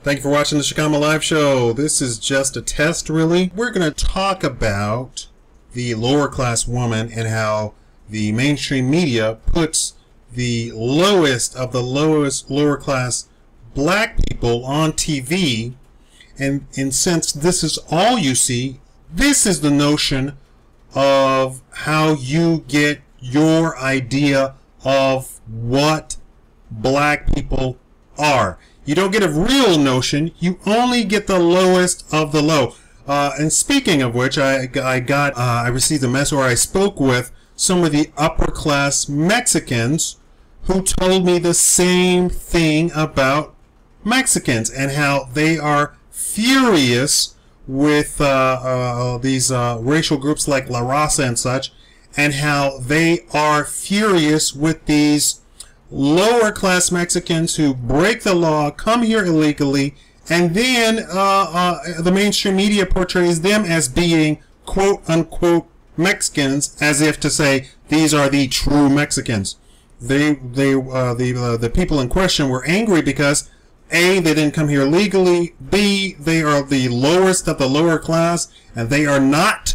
Thank you for watching the Shikama Live Show. This is just a test, really. We're going to talk about the lower class woman and how the mainstream media puts the lowest of the lowest lower class black people on TV. And since this is all you see, this is the notion of how you get your idea of what black people are. You don't get a real notion, you only get the lowest of the low. And speaking of which, I received a message where I spoke with some of the upper class Mexicans who told me the same thing about Mexicans and how they are furious with these racial groups like La Raza and such, and how they are furious with these lower class Mexicans who break the law, come here illegally, and then the mainstream media portrays them as being quote unquote Mexicans, as if to say these are the true Mexicans. The people in question were angry because A, they didn't come here legally, B, they are the lowest of the lower class, and they are not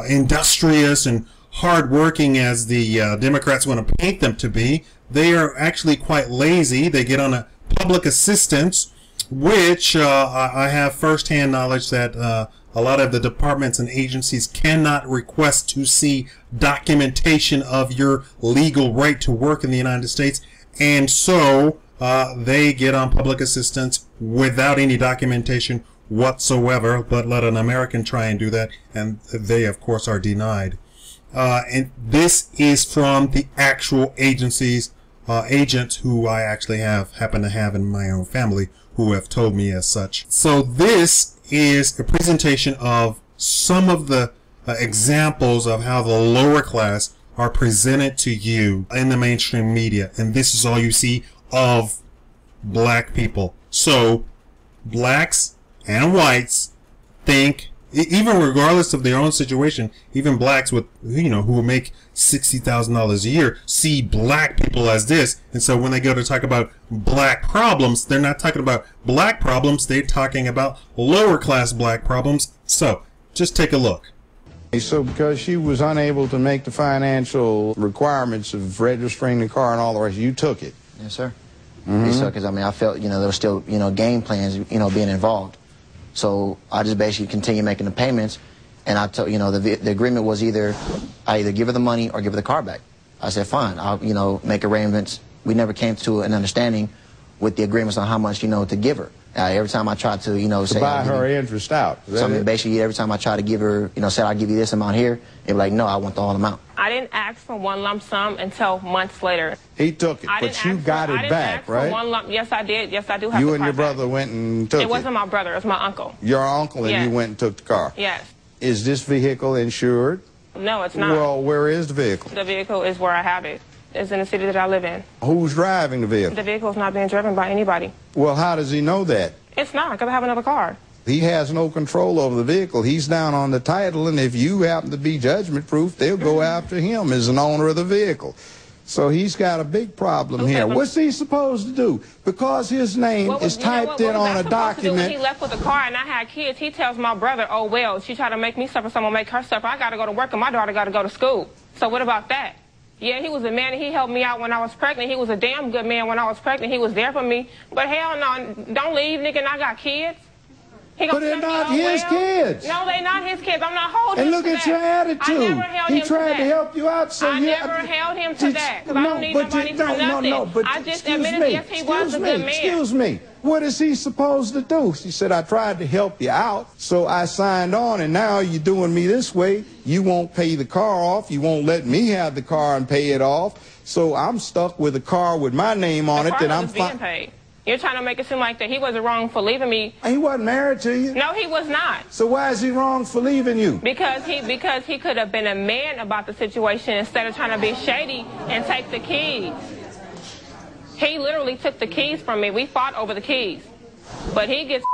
industrious and hardworking as the Democrats want to paint them to be. They are actually quite lazy. They get on a public assistance, which I have firsthand knowledge that a lot of the departments and agencies cannot request to see documentation of your legal right to work in the United States, and so they get on public assistance without any documentation whatsoever. But let an American try and do that, and they of course are denied. And this is from the actual agencies, agents who I actually happen to have in my own family who have told me as such. So this is a presentation of some of the examples of how the lower class are presented to you in the mainstream media. And this is all you see of black people. So blacks and whites think, even regardless of their own situation, even blacks with, who make $60,000 a year see black people as this. And so when they go to talk about black problems, they're not talking about black problems, they're talking about lower class black problems. So just take a look. So because she was unable to make the financial requirements of registering the car and all the rest, you took it? Yes, sir. Because I felt, there were still, game plans, being involved. So I just basically continued making the payments, and I told, the agreement was I either give her the money or give her the car back. I said, fine, I'll, make arrangements. We never came to an understanding with the agreements on how much, to give her. Every time I tried to, say... buy her interest out. So basically, every time I try to give her, say I'll give you this amount here, they'd be like, no, I want the whole amount. I didn't ask for one lump sum until months later. He took it, but you got it back, right? One lump. Yes, I did. Yes, I do have you the and car your brother back. went and took it? It wasn't my brother. It was my uncle. Your uncle, and yes. You went and took the car? Yes. Is this vehicle insured? No, it's not. Well, where is the vehicle? The vehicle is where I have it. It's in the city that I live in. Who's driving the vehicle? The vehicle is not being driven by anybody. Well, how does he know that? It's not, because I have another car. He has no control over the vehicle. He's down on the title, and if you happen to be judgment-proof, they'll go after him as an owner of the vehicle. So he's got a big problem here. What's he supposed to do? Because his name is typed in on a document. When he left with the car and I had kids, he tells my brother, oh, well, she tried to make me suffer, so I'm going to make her suffer. I got to go to work, and my daughter got to go to school. So what about that? Yeah, he was a man, and he helped me out when I was pregnant. He was a damn good man when I was pregnant. He was there for me. But hell no, don't leave, nigga, and I got kids. But they're not his kids. No, they're not his kids. I'm not holding him to that. And look at your attitude. I never held him to that. He tried to help you out, so I never held him to that, because I don't need nobody for nothing. No, but I just admitted, yes, he was a good man. Excuse me. What is he supposed to do? She said, I tried to help you out, so I signed on, and now you're doing me this way. You won't pay the car off. You won't let me have the car and pay it off. So I'm stuck with a car with my name on it that I'm being paid. You're trying to make it seem like that he wasn't wrong for leaving me. He wasn't married to you? No, he was not. So why is he wrong for leaving you? Because he could have been a man about the situation instead of trying to be shady and take the keys. He literally took the keys from me. We fought over the keys. But he gets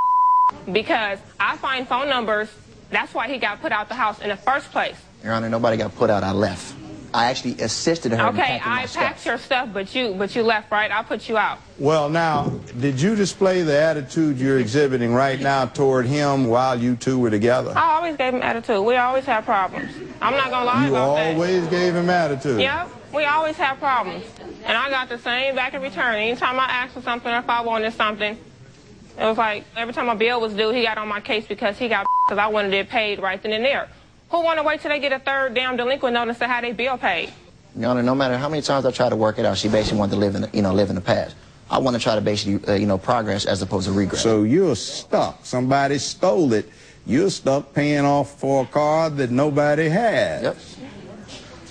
because I find phone numbers. That's why he got put out the house in the first place. Your Honor, nobody got put out. I left. I actually assisted her. Okay, I packed your stuff, but you left, right? I put you out. Well, now, did you display the attitude you're exhibiting right now toward him while you two were together? I always gave him attitude. We always have problems. I'm not gonna lie about that. You always gave him attitude? Yeah, we always have problems. And I got the same back in return. Anytime I asked for something or if I wanted something, it was like every time my bill was due, he got on my case because I wanted it paid right then and there. Who want to wait till they get a third damn delinquent notice to have their bill paid? Your Honor, no matter how many times I try to work it out, she basically wanted to live in the, live in the past. I want to try to basically, progress as opposed to regress. So you're stuck. Somebody stole it. You're stuck paying off for a car that nobody had. Yep.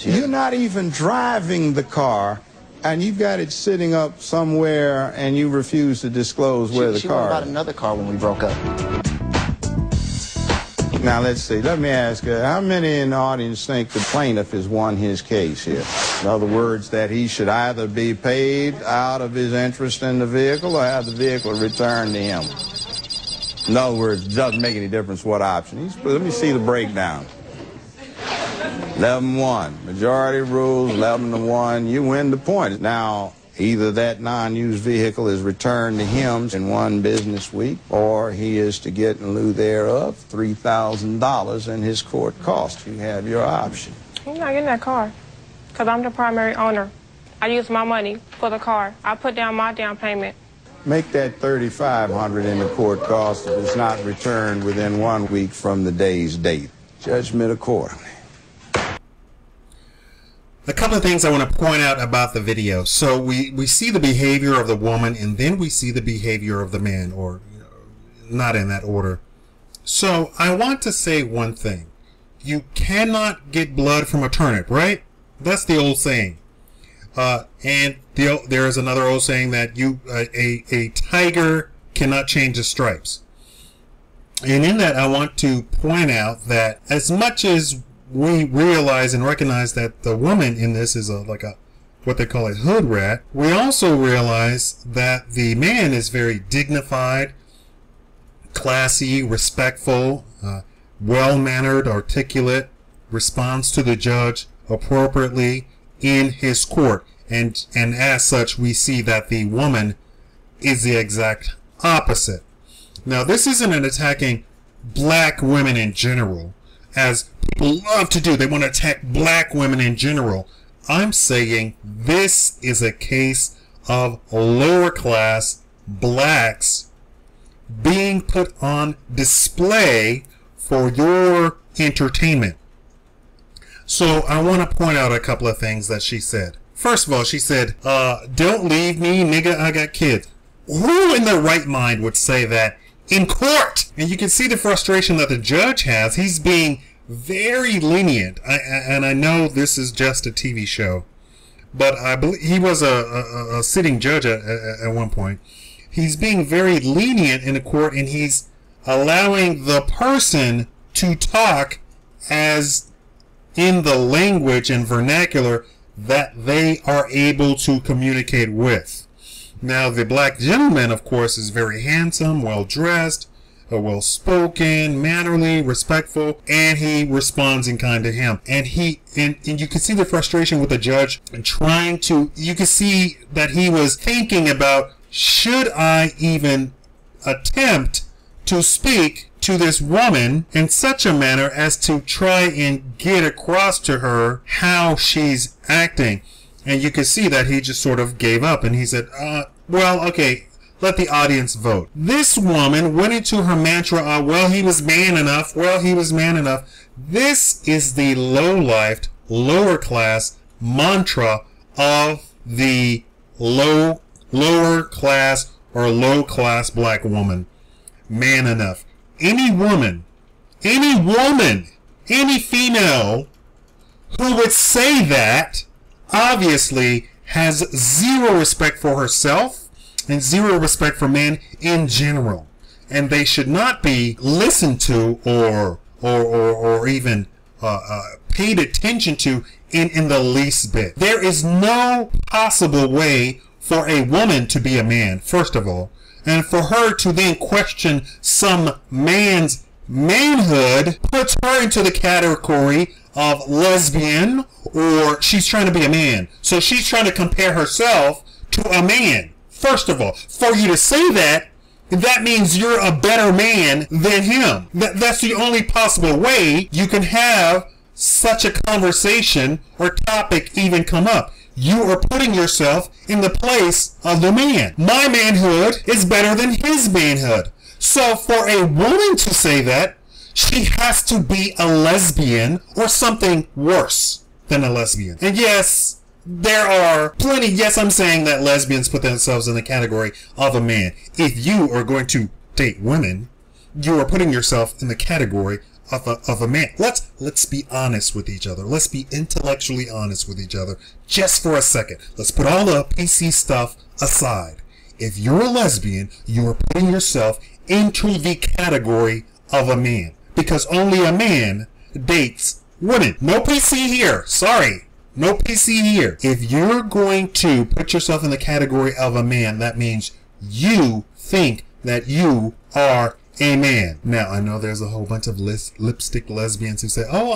You're not even driving the car, and you've got it sitting up somewhere, and you refuse to disclose where the car is. She went about another car when we broke up. Now, let's see. Let me ask you, how many in the audience think the plaintiff has won his case here? In other words, that he should either be paid out of his interest in the vehicle or have the vehicle returned to him? In other words, it doesn't make any difference what option. Let me see the breakdown. 11-1. Majority rules, 11-1. You win the point. Now, either that non-used vehicle is returned to him in one business week, or he is to get in lieu thereof $3,000 in his court cost. You have your option. You're not getting that car because I'm the primary owner. I use my money for the car. I put down my down payment. Make that $3,500 in the court cost if it's not returned within 1 week from the day's date. Judgment accordingly. A couple of things I want to point out about the video. So we see the behavior of the woman, and then we see the behavior of the man, or not in that order. So I want to say one thing. You cannot get blood from a turnip, right? That's the old saying. And there is another old saying that a tiger cannot change its stripes. And in that, I want to point out that as much as we realize and recognize that the woman in this is like a what they call a hood rat, we also realize that the man is very dignified, classy, respectful, well-mannered, articulate, responds to the judge appropriately in his court, and as such we see that the woman is the exact opposite. Now, this isn't an attacking black women in general, as people love to do. They want to attack black women in general. I'm saying this is a case of lower class blacks being put on display for your entertainment. So I want to point out a couple of things that she said. First of all, she said, don't leave me, nigga, I got kids. Who in their right mind would say that in court? And you can see the frustration that the judge has. He's being very lenient. And I know this is just a TV show, but I believe he was a sitting judge at one point. He's being very lenient in the court, and he's allowing the person to talk as in the language and vernacular that they are able to communicate with. Now, the black gentleman, of course, is very handsome, well-dressed, well-spoken, mannerly, respectful, and he responds in kind to him. And you can see the frustration with the judge and trying to, you can see that he was thinking about, should I even attempt to speak to this woman in such a manner as to try and get across to her how she's acting? And you can see that he just sort of gave up, and he said, well, okay, let the audience vote. This woman went into her mantra, well, he was man enough, well, he was man enough. This is the low-life, lower class mantra of the lower class or low class black woman. Man enough. Any woman, any female who would say that obviously has zero respect for herself and zero respect for men in general, and they should not be listened to or even paid attention to in the least bit. There is no possible way for a woman to be a man, first of all, and for her to then question some man's manhood puts her into the category of lesbian, or she's trying to be a man. So she's trying to compare herself to a man. First of all, for you to say that, that means you're a better man than him. That's the only possible way you can have such a conversation or topic even come up. You are putting yourself in the place of the man. My manhood is better than his manhood. So for a woman to say that, she has to be a lesbian or something worse than a lesbian. And yes, there are plenty. Yes, I'm saying that lesbians put themselves in the category of a man. If you are going to date women, you are putting yourself in the category of a man. Let's be honest with each other. Let's be intellectually honest with each other just for a second. Let's put all the PC stuff aside. If you're a lesbian, you are putting yourself into the category of a man, because only a man dates women. No PC here. Sorry. No PC here. If you're going to put yourself in the category of a man, that means you think that you are a man. Now, I know there's a whole bunch of lipstick lesbians who say, oh,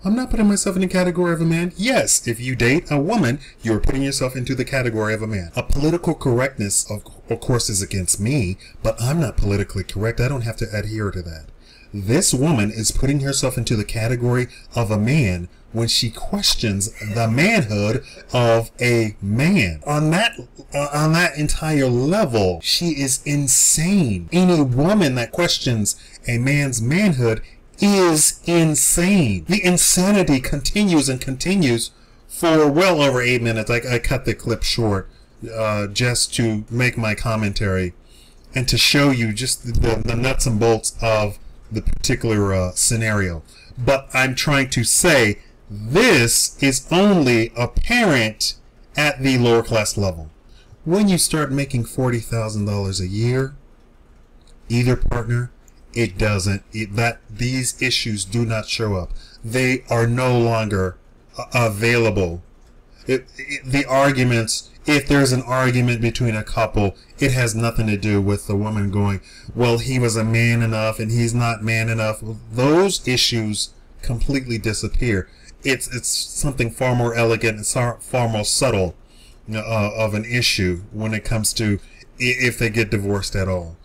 I'm not putting myself in the category of a man. Yes, if you date a woman, you're putting yourself into the category of a man. A political correctness, of course, is against me, but I'm not politically correct. I don't have to adhere to that. This woman is putting herself into the category of a man when she questions the manhood of a man. On that entire level, she is insane. Any woman that questions a man's manhood is insane. The insanity continues and continues for well over 8 minutes. I cut the clip short just to make my commentary and to show you just the nuts and bolts of the particular scenario. But I'm trying to say this is only apparent at the lower class level. When you start making $40,000 a year, either partner, it doesn't. These issues do not show up. They are no longer available. The arguments, if there's an argument between a couple, it has nothing to do with the woman going, well, he was a man enough and he's not man enough. Those issues completely disappear. It's something far more elegant and far more subtle of an issue when it comes to if they get divorced at all.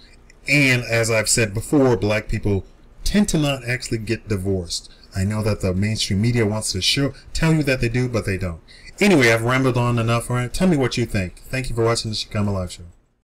And as I've said before, black people tend to not actually get divorced. I know that the mainstream media wants to tell you that they do, but they don't. Anyway, I've rambled on enough. All right, tell me what you think. Thank you for watching the Shikama Live Show.